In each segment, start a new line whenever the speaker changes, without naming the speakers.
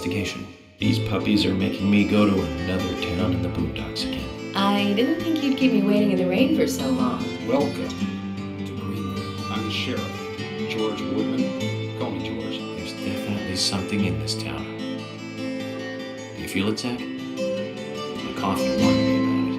investigation. These puppies are making me go to another town in the boondocks again.
I didn't think you'd keep me waiting in the rain for so long.
Welcome to Greenville. I'm the sheriff, George Woodman. Call me George.
There's definitely something in this town. Do you feel it, Zach? My coffee warned me about it.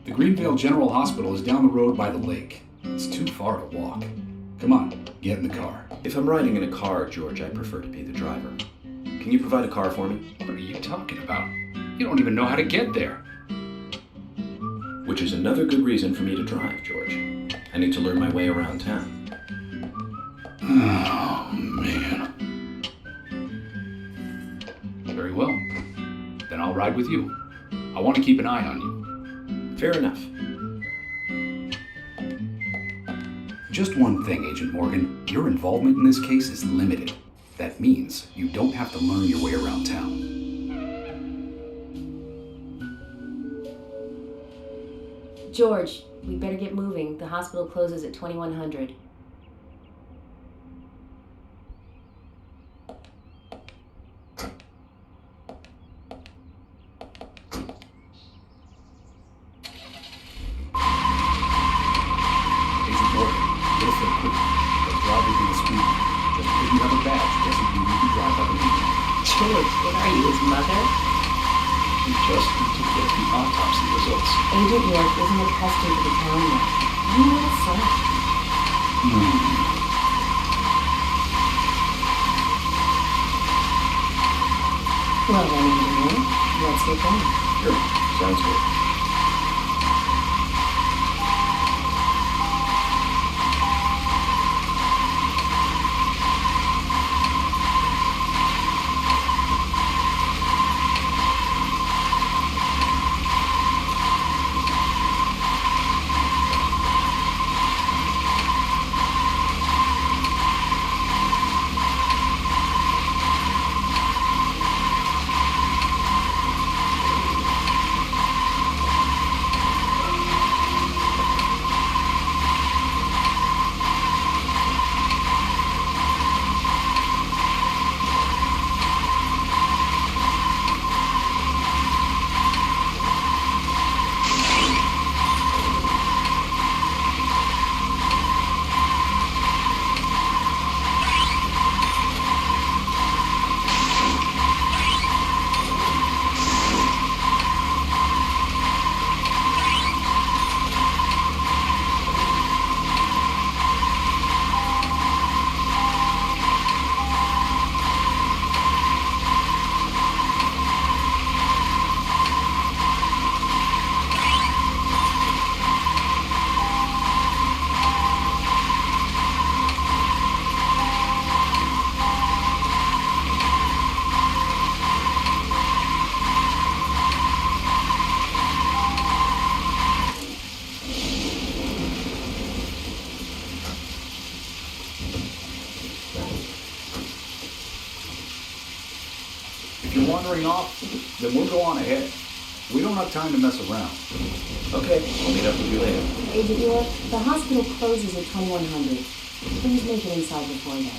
The Greenville General Hospital is down the road by the lake. It's too far to walk. Come on, get in the car.
If I'm riding in a car, George, I prefer to be the driver. Can you provide a car for me?
What are you talking about? You don't even know how to get there.
Which is another good reason for me to drive, George. I need to learn my way around town.
Oh, man. Very well. Then I'll ride with you. I want to keep an eye on you.
Fair enough.
Just one thing, Agent Morgan. Your involvement in this case is limited. That means you don't have to learn your way around town.
George, we better get moving. The hospital closes at 2100. George, what are you, his mother?
We just need to get the autopsy results.
Agent York isn't accustomed to the town yet. You know what's up. Well then, Agent York, let's get going.
Sure, sounds good.
If you're wandering off, then we'll go on ahead. We don't have time to mess around.
Okay, I'll meet up with you later.
Agent York, the hospital closes at 2100. Please make it inside before then.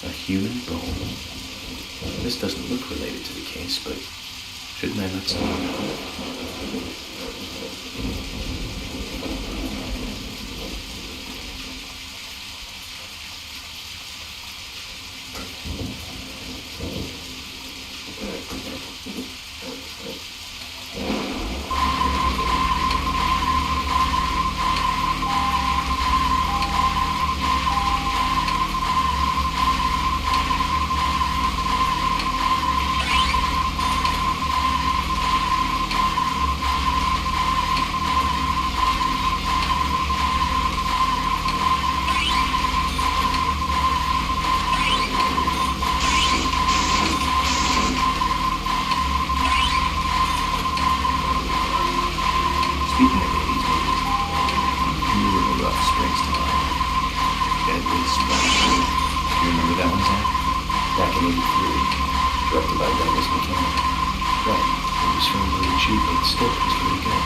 A human bone. This doesn't look related to the case, but shouldn't I let someone know? back in '83, directed by Douglas McCann. Right, it was filmed really cheap, but still it was pretty good.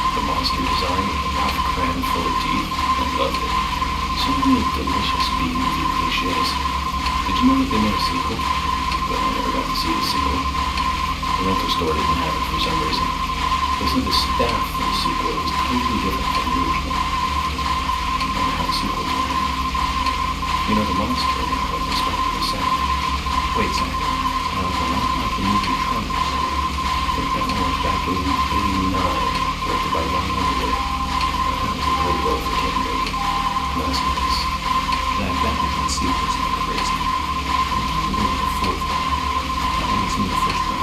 The monster design with the mouth crammed full of teeth, I loved it. So many delicious B-movie cliches. Did you know that they made a sequel? But I never got to see the sequel. The rental store didn't have it for some reason. They said the staff for the sequel was totally different from the original. I wonder how the sequel turned out. You know, the monster now was inspired by the sound. Wait a second. Now, it's a lot like the movie Tremors. I think that one was back in '89, directed by Ron Underwood. That was a great role for Kim Bacon. Nice place.
That was on sequels like crazy. Maybe the fourth one. I haven't seen the first one.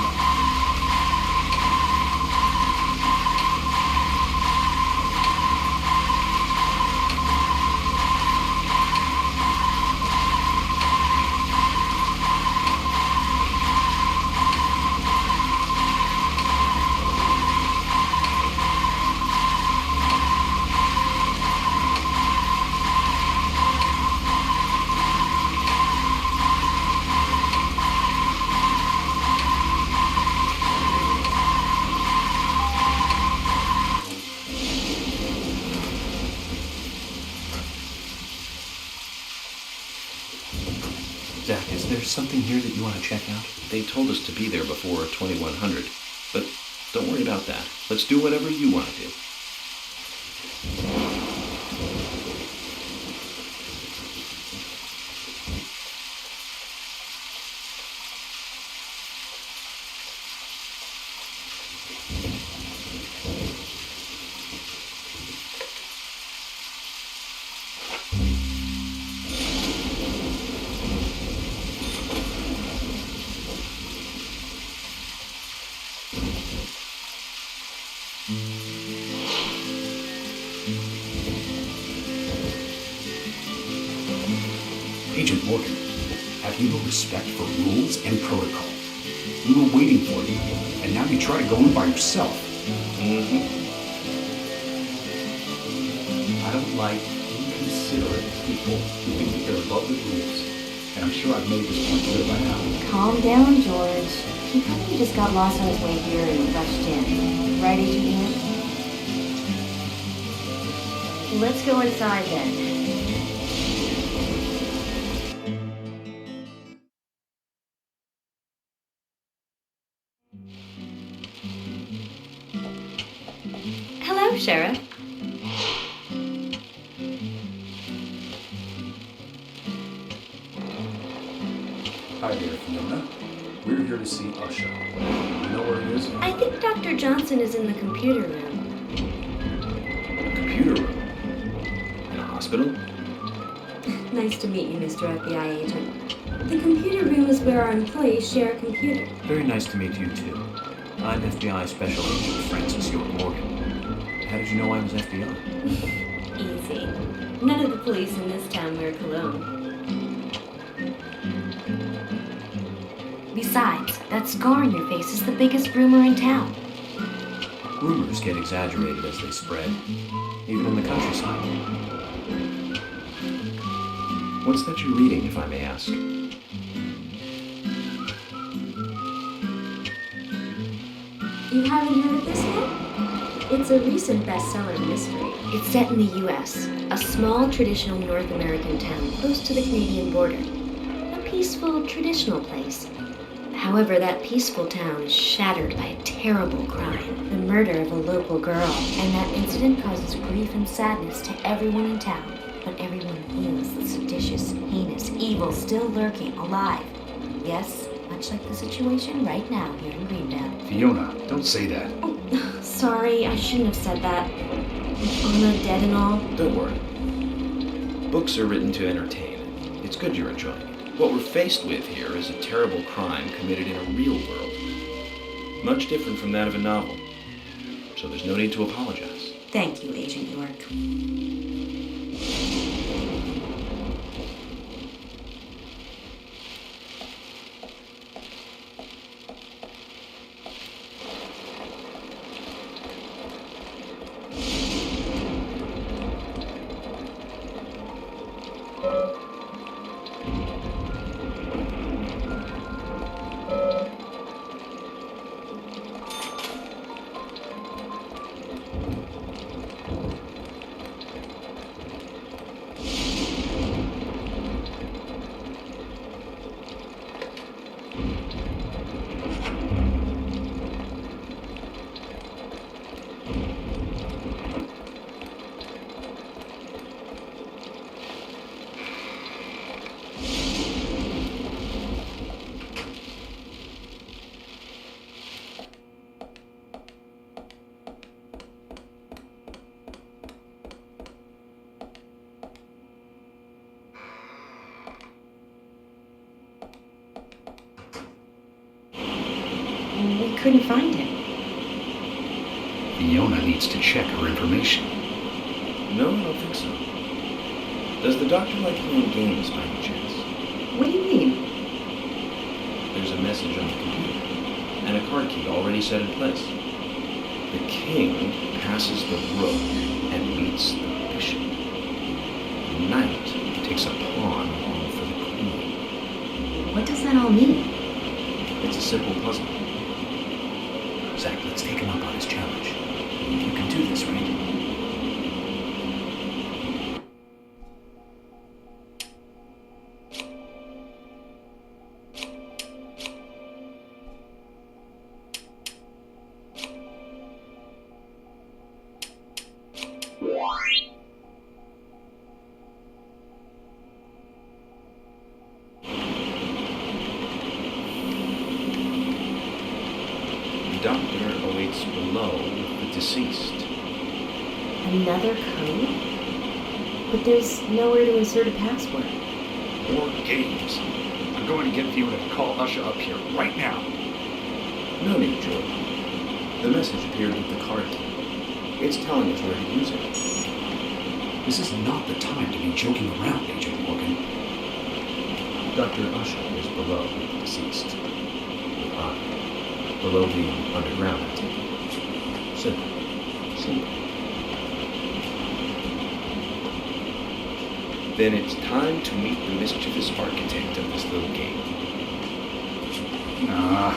Zach, is there something here that you want to check out? They told us to be there before 2100, but don't worry about that. Let's do whatever you want to do.
Agent Morgan, have you no respect for rules and protocol? We were waiting for you, and now you try to go in by yourself. I don't like inconsiderate people who think that they're above the rules, and I'm sure I've made this point clear by now.
Calm down, George. He probably just got lost on his way here and rushed in. Right, Agent Ian?
Let's go inside then. Hello, Sheriff.
Hi there, Fiona. We're here to see Usha. You know where he is?
I think Dr. Johnson is in the computer room.
Computer room? In a hospital?
Nice to meet you, Mr. FBI agent. The computer room is where our employees share a computer.
Very nice to meet you, too. I'm FBI Special Agent Francis York Morgan. How did you know I was FBI?
Easy. None of the police in this town wear cologne. Besides, that scar on your face is the biggest rumor in town.
Rumors get exaggerated as they spread, even in the countryside.
What's that you're reading, if I may ask?
You haven't heard of this yet? It's a recent bestseller mystery. It's set in the U.S., a small traditional North American town close to the Canadian border. A peaceful, traditional place. However, that peaceful town is shattered by a terrible crime, the murder of a local girl, and that incident causes grief and sadness to everyone in town. But everyone feels the seditious, heinous evil still lurking alive. Yes, much like the situation right now here in Greendown.
Fiona, don't say that.
Oh, sorry, I shouldn't have said that. With Anna dead and all.
Don't worry. Books are written to entertain. It's good you're enjoying it. What we're faced with here is a terrible crime committed in a real world. Much different from that of a novel. So there's no need to apologize.
Thank you, Agent York.
and we couldn't find him.
Fiona needs to check her information.
No, I don't think so. Does the doctor like playing games by any chance?
What do you mean?
There's a message on the computer, and a card key already set in place. The king passes the rook and meets the bishop. The knight takes a pawn along for the queen.
What does that all mean?
It's a simple puzzle.
Zach, let's take him up on his challenge. You can do this, right?
The doctor awaits below with the deceased.
Another code? But there's nowhere to insert a password.
More games. I'm going to get Fiona to call Usha up here right now.
No need, Jordan. The message appeared with the card key. It's telling us where to use it.
This is not the time to be joking around, Agent Morgan.
Dr. Usha is below with the deceased. With I. Below being underground, I take it. Simple. Simple. Then it's time to meet the mischievous architect of this little game.
Nah.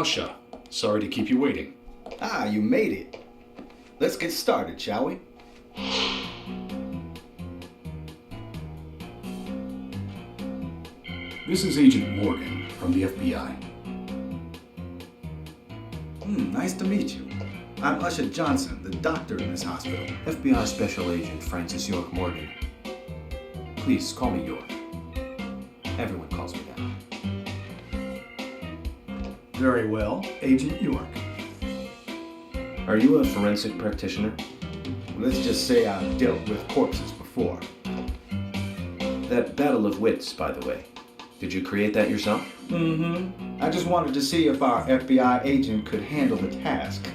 Usha, sorry to keep you waiting.
Ah, you made it. Let's get started, shall we?
This is Agent Morgan from the FBI.
Nice to meet you. I'm Usha Johnson, the doctor in this hospital.
FBI Special Agent Francis York Morgan. Please call me York. Everyone calls me that.
Very well, Agent York.
Are you a forensic practitioner?
Let's just say I've dealt with corpses before.
That battle of wits, by the way. Did you create that yourself?
I just wanted to see if our FBI agent could handle the task.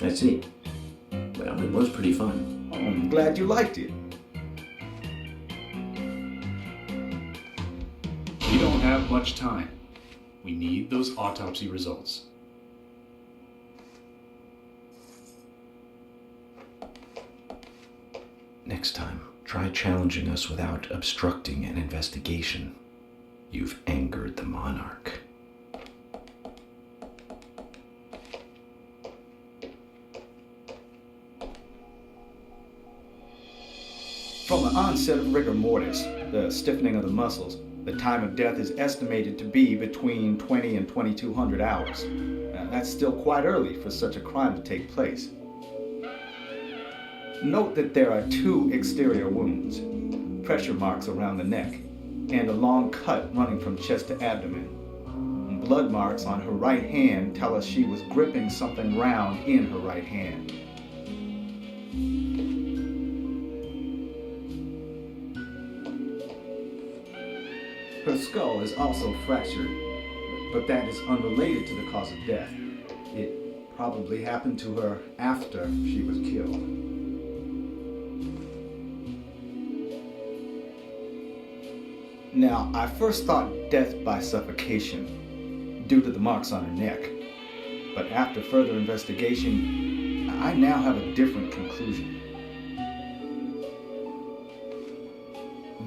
I see. Well, it was pretty fun.
Oh, I'm glad you liked it.
We don't have much time. We need those autopsy results.
Next time, try challenging us without obstructing an investigation. You've angered the monarch.
From the onset of rigor mortis, the stiffening of the muscles, the time of death is estimated to be between 20 and 2200 hours. That's still quite early for such a crime to take place. Note that there are 2 exterior wounds, pressure marks around the neck, and a long cut running from chest to abdomen. Blood marks on her right hand tell us she was gripping something round in her right hand. Her skull is also fractured, but that is unrelated to the cause of death. It probably happened to her after she was killed. Now, I first thought death by suffocation, due to the marks on her neck. But after further investigation, I now have a different conclusion.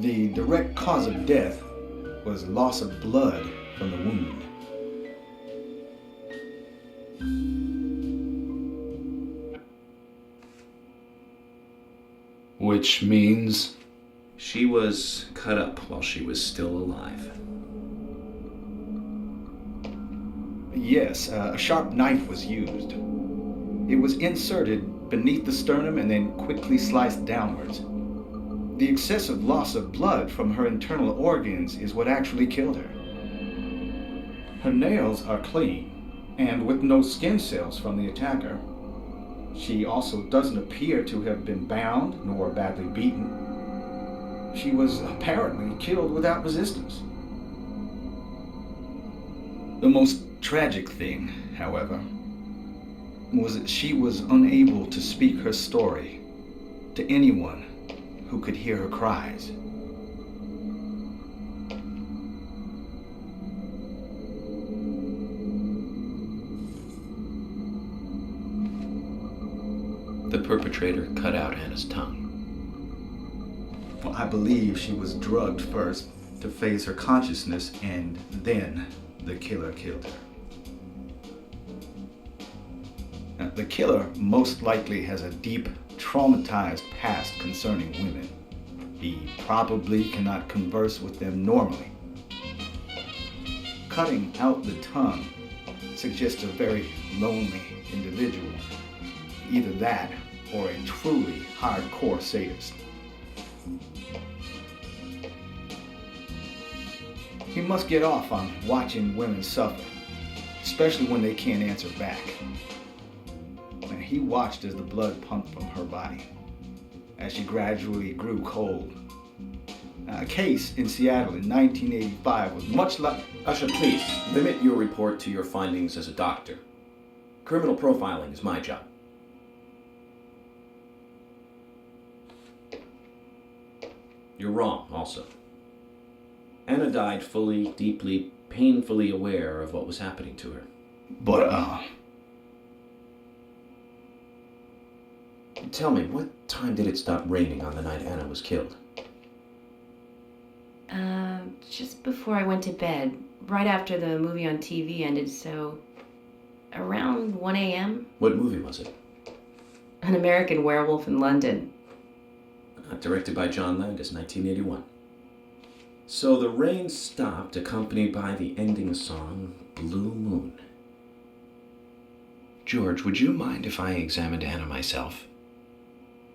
The direct cause of death was loss of blood from the wound.
Which means...
She was cut up while she was still alive.
Yes, a sharp knife was used. It was inserted beneath the sternum and then quickly sliced downwards. The excessive loss of blood from her internal organs is what actually killed her. Her nails are clean, and with no skin cells from the attacker. She also doesn't appear to have been bound nor badly beaten. She was apparently killed without resistance. The most tragic thing, however, was that she was unable to speak her story to anyone who could hear her cries.
The perpetrator cut out Anna's tongue.
Well, I believe she was drugged first to phase her consciousness, and then the killer killed her. Now, the killer most likely has a deep, traumatized past concerning women. He probably cannot converse with them normally. Cutting out the tongue suggests a very lonely individual. Either that or a truly hardcore sadist. He must get off on watching women suffer, especially when they can't answer back. And he watched as the blood pumped from her body, as she gradually grew cold. A case in Seattle in 1985 was much like...
Usha, please, limit your report to your findings as a doctor. Criminal profiling is my job. You're wrong, also. Anna died fully, deeply, painfully aware of what was happening to her.
But,
Tell me, what time did it stop raining on the night Anna was killed?
Just before I went to bed, right after the movie on TV ended, so
Around 1 a.m.
What movie was it?
An American Werewolf in London.
Directed by John Landis, 1981. So the rain stopped, accompanied by the ending song, Blue Moon. George, would you mind if I examined Anna myself?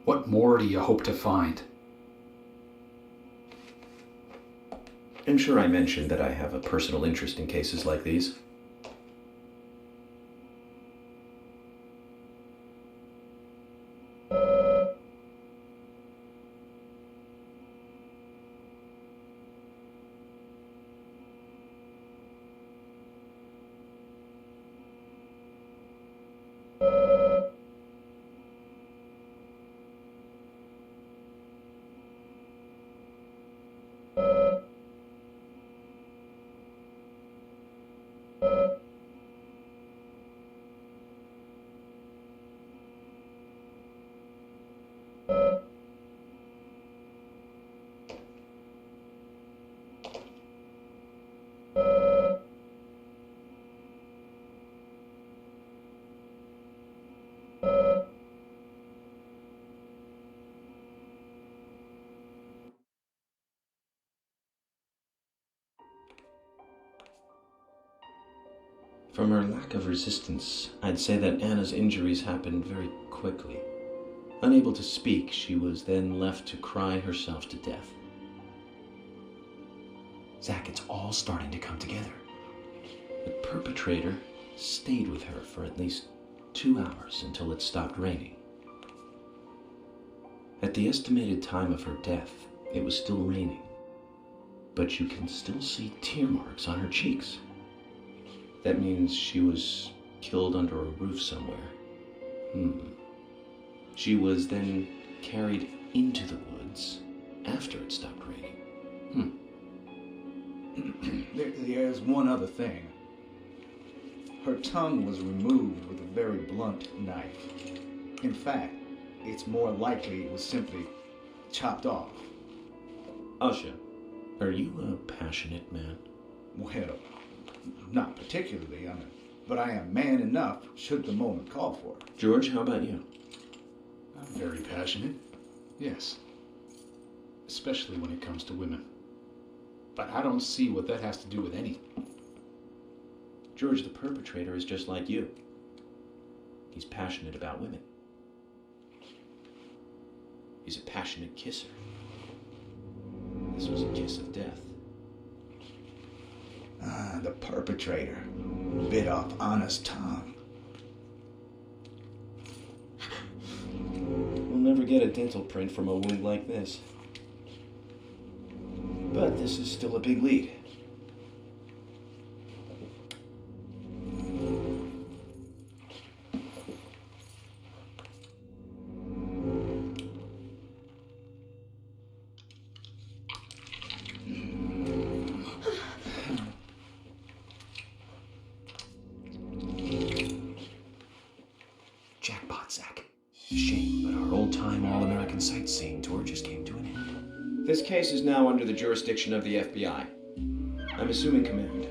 What more do you hope to find?
I'm sure I mentioned that I have a personal interest in cases like these. From her lack of resistance, I'd say that Anna's injuries happened very quickly. Unable to speak, she was then left to cry herself to death.
Zach, it's all starting to come together.
The perpetrator stayed with her for at least 2 hours until it stopped raining. At the estimated time of her death, it was still raining, but you can still see tear marks on her cheeks. That means she was killed under a roof somewhere. She was then carried into the woods after it stopped raining.
There's one other thing. Her tongue was removed with a very blunt knife. In fact, it's more likely it was simply chopped off.
Usha, are you a passionate man?
Well, not particularly, but I am man enough should the moment call for it.
George, how about you?
I'm very passionate. Yes. Especially when it comes to women. But I don't see what that has to do with anything.
George, the perpetrator is just like you. He's passionate about women. He's a passionate kisser. This was a kiss of death.
The perpetrator bit off Anna's tongue.
We'll never get a dental print from a wound like this. But this is still a big lead.
Jackpot, Zach. Shame, but our old-time all-American sightseeing tour just came to an end.
This case is now under the jurisdiction of the FBI. I'm assuming command.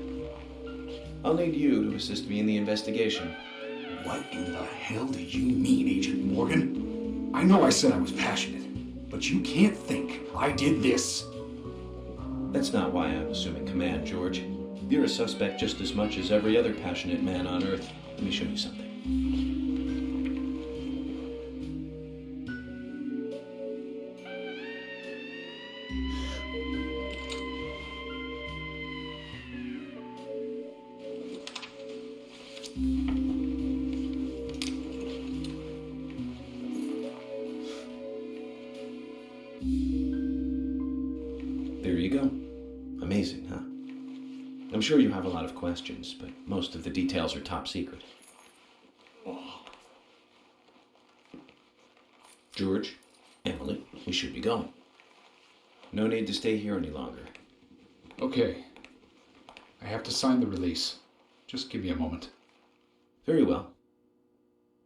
I'll need you to assist me in the investigation.
What in the hell do you mean, Agent Morgan? I know I said I was passionate, but you can't think I did this.
That's not why I'm assuming command, George. You're a suspect just as much as every other passionate man on Earth. Let me show you something. There you go. Amazing, huh? I'm sure you have a lot of questions, but most of the details are top secret. George, Emily, we should be going. No need to stay here any longer.
Okay. I have to sign the release. Just give me a moment.
Very well.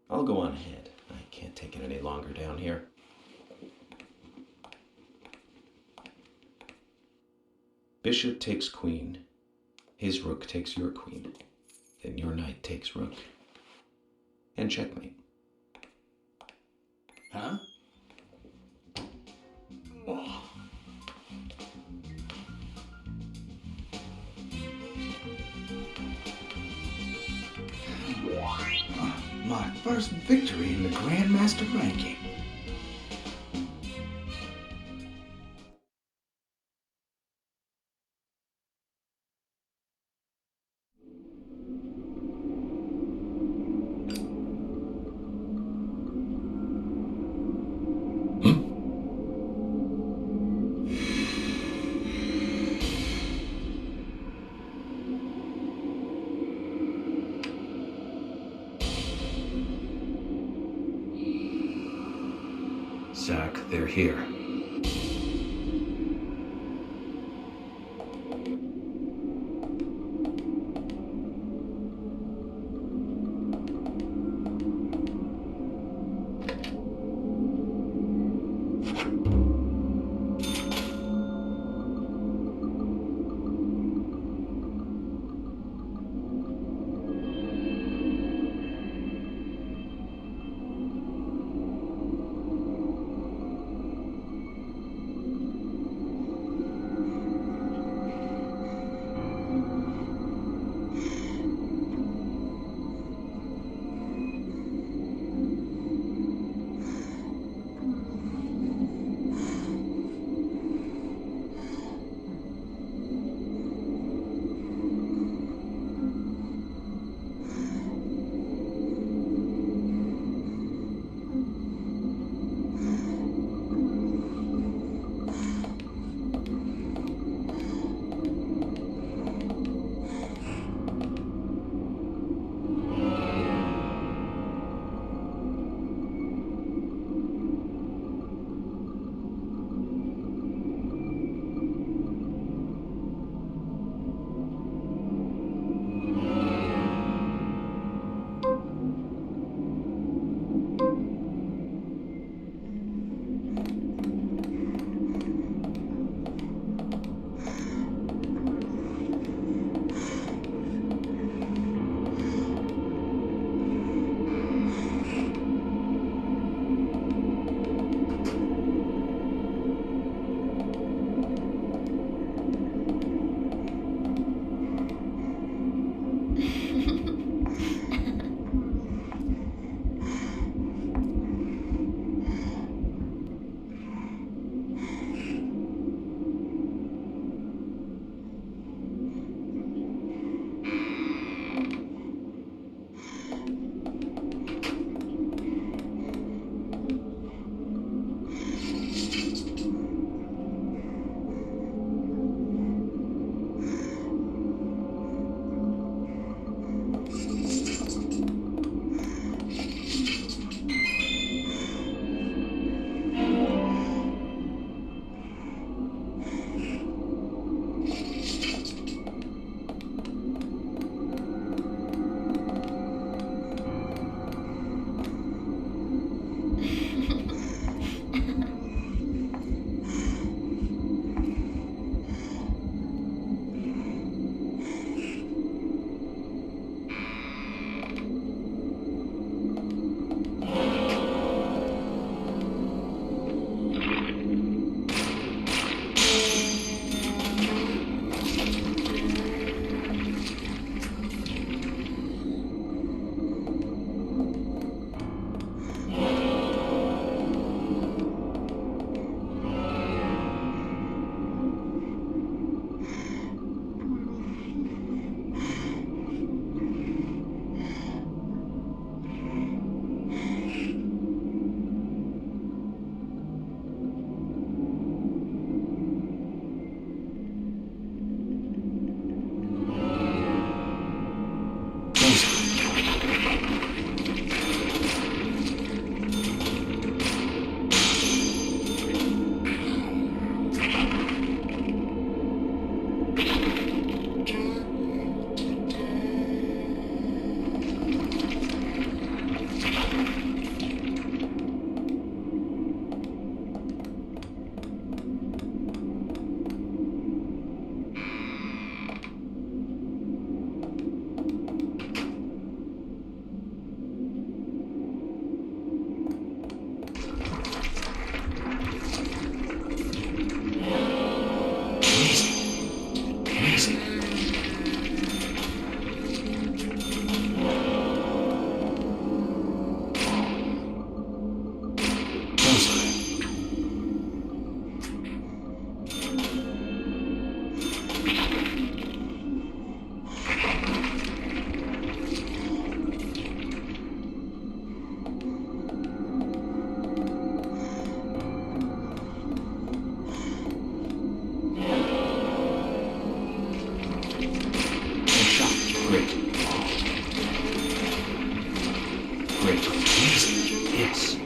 I'll go on ahead. I can't take it any longer down here. Bishop takes queen. His rook takes your queen. Then your knight takes rook.
And checkmate.
Huh? Oh. My first victory in the Grandmaster ranking.
Zach, they're here. Easy. Yes.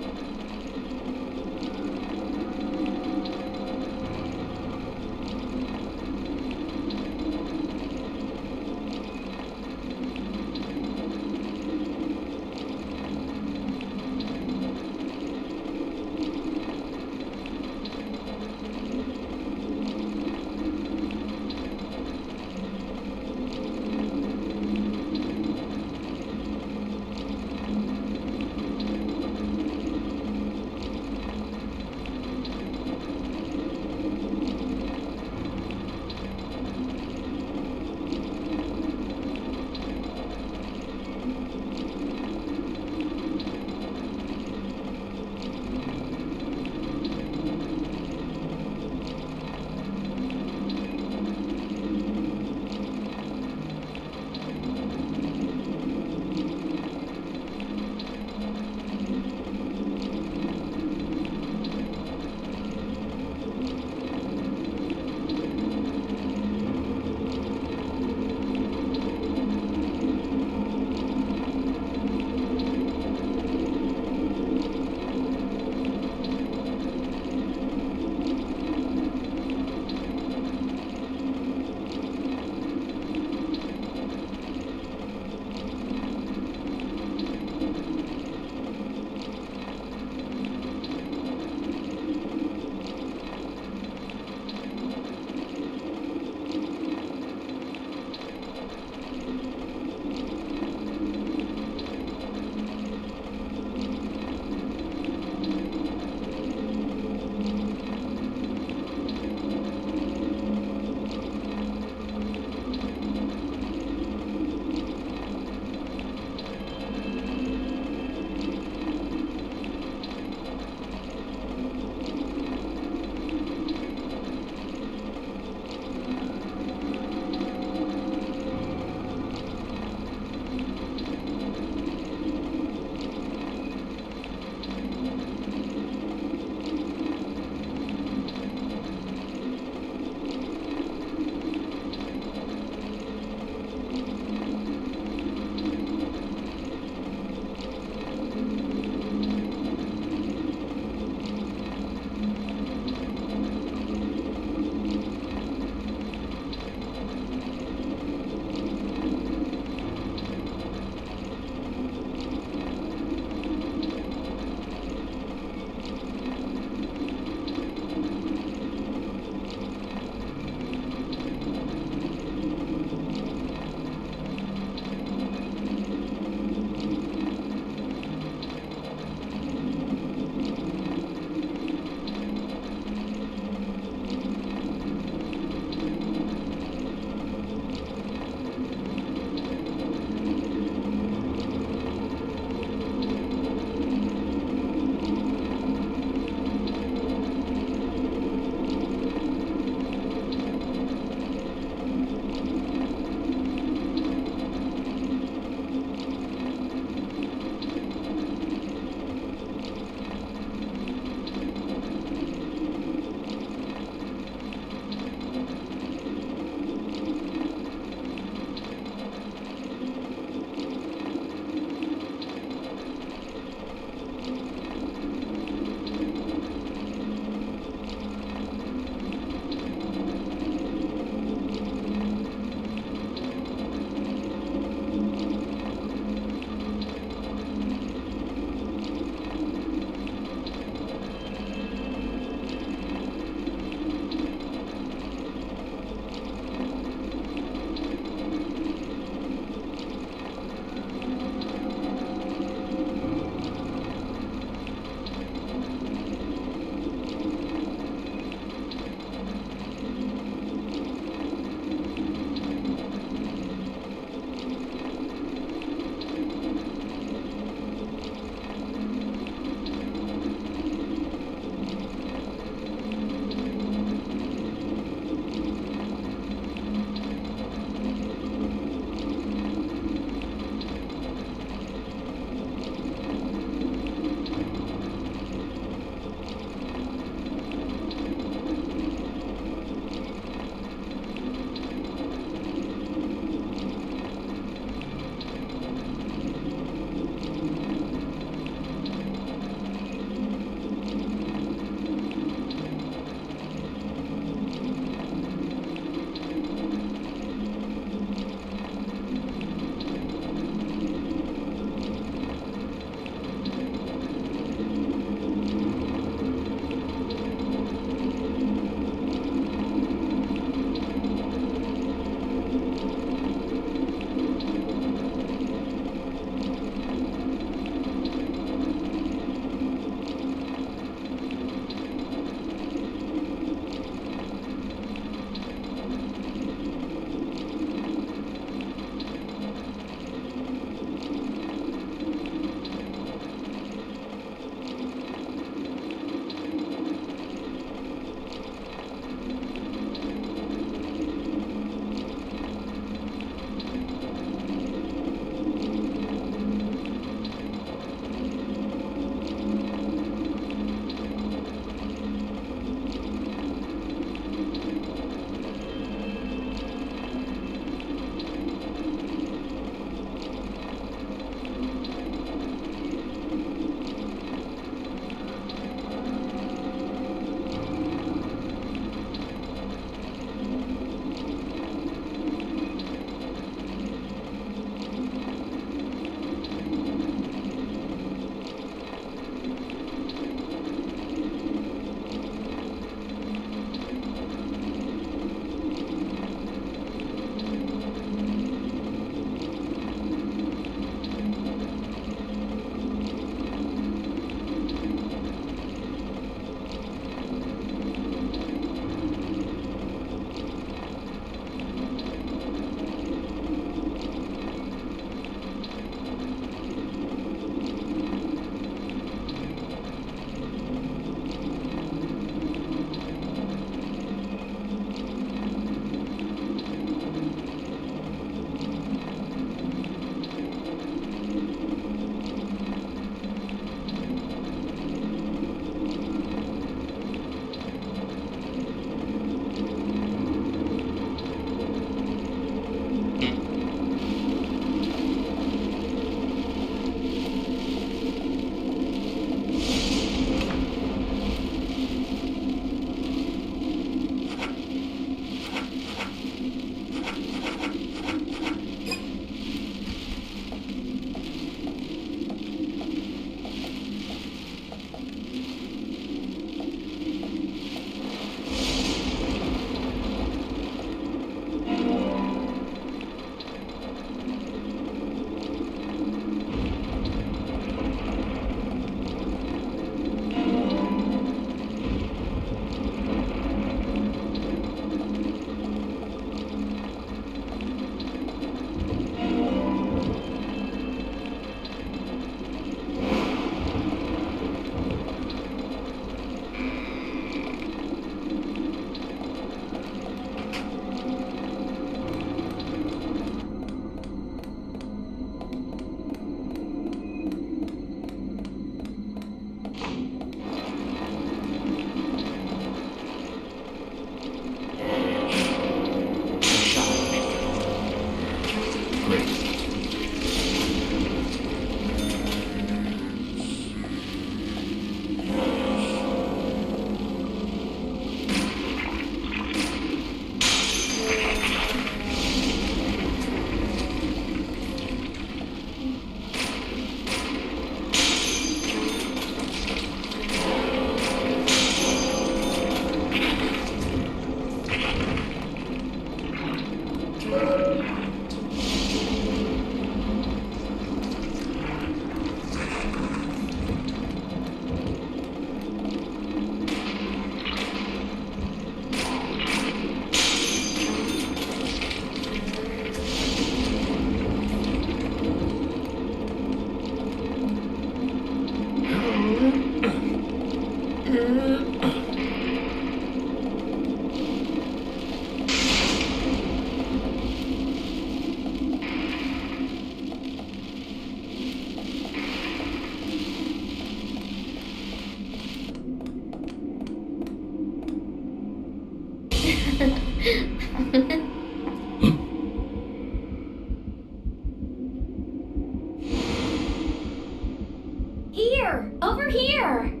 here! Over here!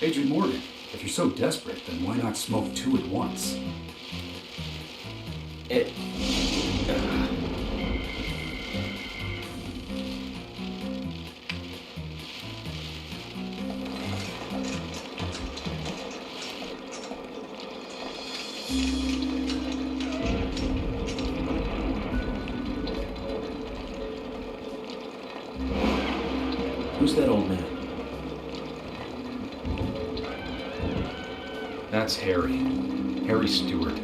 Agent Morgan, if you're so desperate, then why not smoke two at once?
Who's that old man?
That's Harry. Harry Stewart.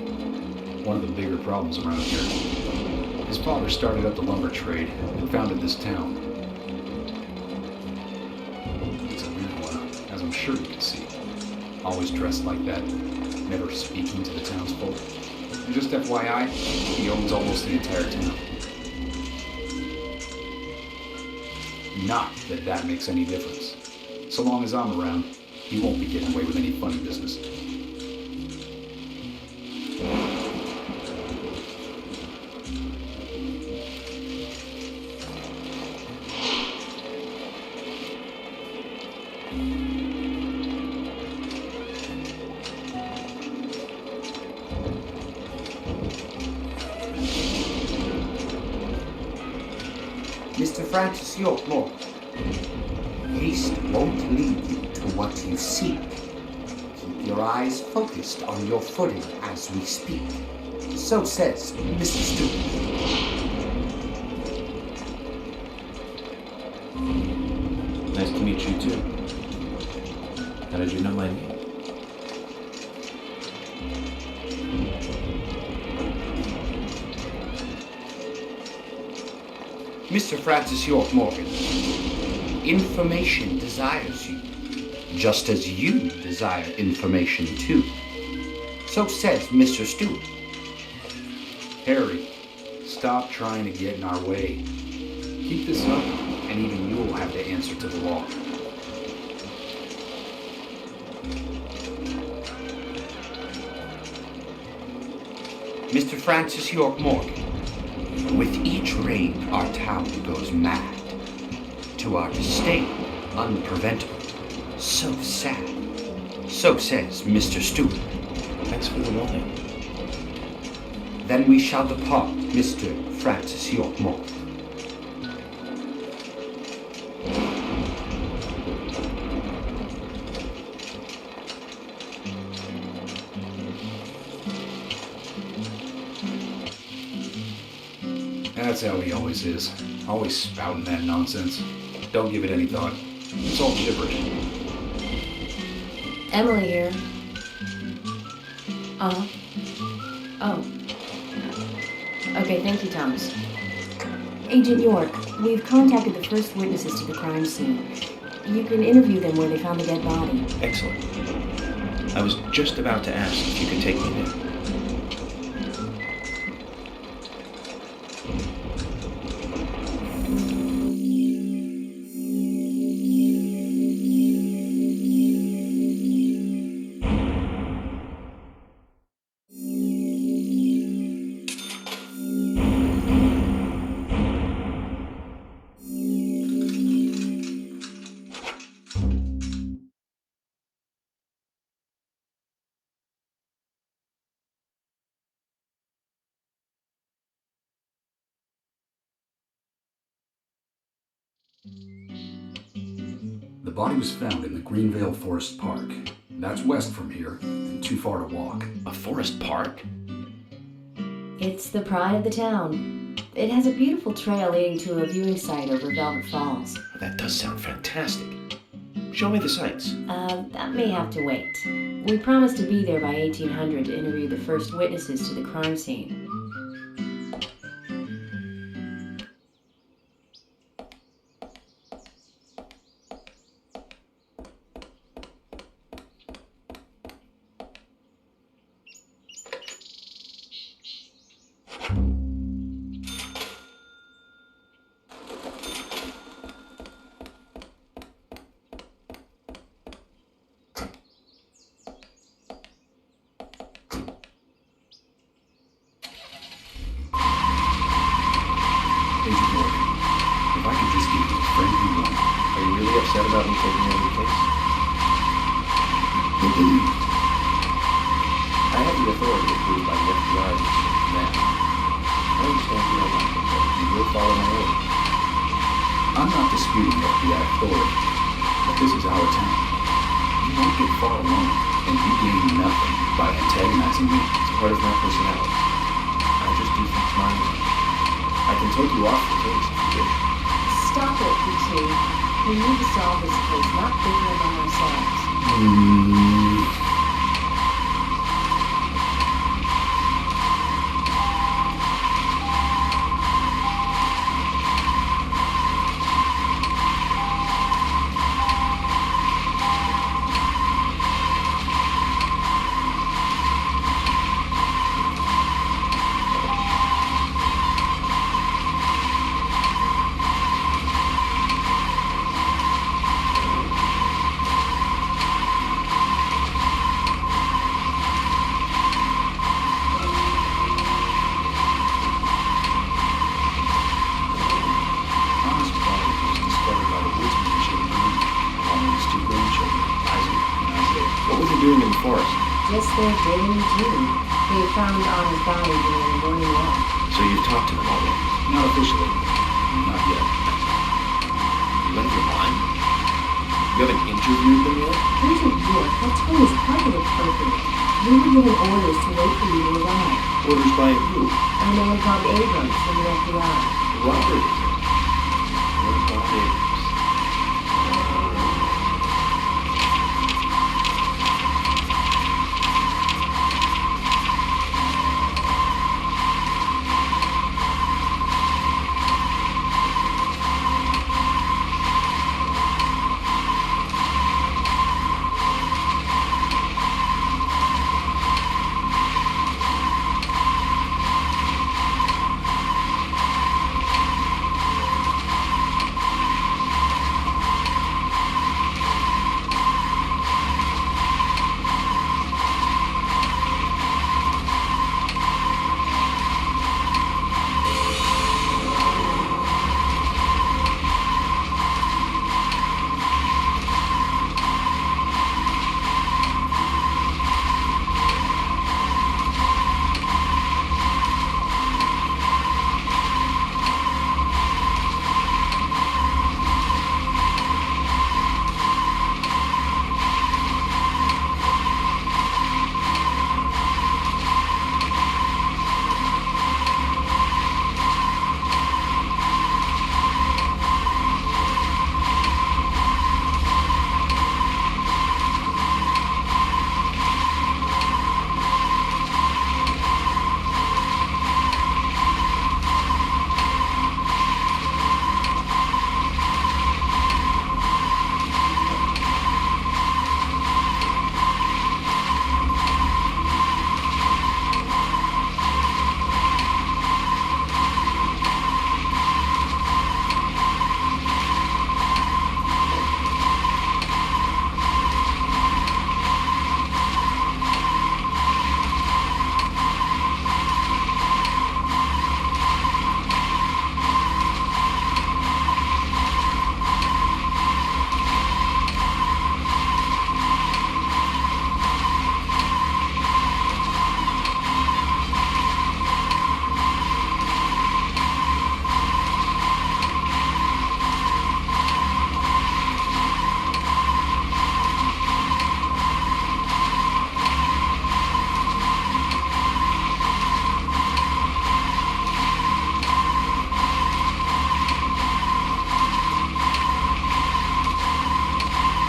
One of the bigger problems around here. His father started up the lumber trade and founded this town. He's a weird one, as I'm sure you can see. Always dressed like that, never speaking to the townsfolk. And just FYI, he owns almost the entire town. Not that that makes any difference. So long as I'm around, he won't be getting away with any funny business.
Mr. Francis York Morgan, haste won't lead you to what you seek. Keep your eyes focused on your footing as we speak. So says Mr. Stewart.
Nice to meet you too. How did you know my name?
Mr. Francis York Morgan, information desires you, just as you desire information too. So says Mr. Stewart.
Harry, stop trying to get in our way. Keep this up, and even you will have to answer to the law.
Mr. Francis York Morgan, with each raid, our town goes mad. To our disdain, unpreventable. So sad. So says Mr. Stewart.
Thanks for the warning.
Then we shall depart, Mr. Francis York Morgan.
That's how he always is. Always spouting that nonsense. Don't give it any thought. It's all gibberish.
Emily here. Uh-huh. Oh. Okay, thank you, Thomas. Agent York, we've contacted the first witnesses to the crime scene. You can interview them where they found the dead body.
Excellent. I was just about to ask if you could take me there.
The body was found in the Greenvale Forest Park. That's west from here, and too far to walk.
A forest park?
It's the pride of the town. It has a beautiful trail leading to a viewing site over Velvet Falls.
That does sound fantastic. Show me the sights.
That may have to wait. We promised to be there by 1800 to interview the first witnesses to the crime scene.
Agent Morgan, if I could just get you a friendly one.
Are you really upset about me taking over the case? I have the authority approved by the FBI to serve command. I understand you don't like it, but you will follow my orders.
I'm not disputing FBI authority, but this is our town. You won't get far alone, and you gain nothing by antagonizing me.
It's part of my personality. I just do things my way. I can take you off the case if you wish.
Stop stop it, you two. We need to solve this case, not bicker among ourselves.
Anna's body was discovered by the woodsman she had burned, along with his two grandchildren, Isaac and Isaiah.
What was he doing in the forest?
Just there digging too. They found Anna's body during a morning walk.
So you've talked to them already?
Not officially. Not yet.
You out of your mind? You haven't interviewed them yet?
Agent York, that tone is quite inappropriate. We were given orders to wait for you to arrive.
Orders by who?
A man called Abrams from the FBI.
Robert. What about Abrams?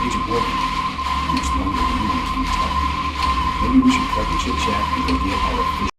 Agent Morgan, how much longer do you want to keep talking? Maybe we should cut the chit-chat and go get our official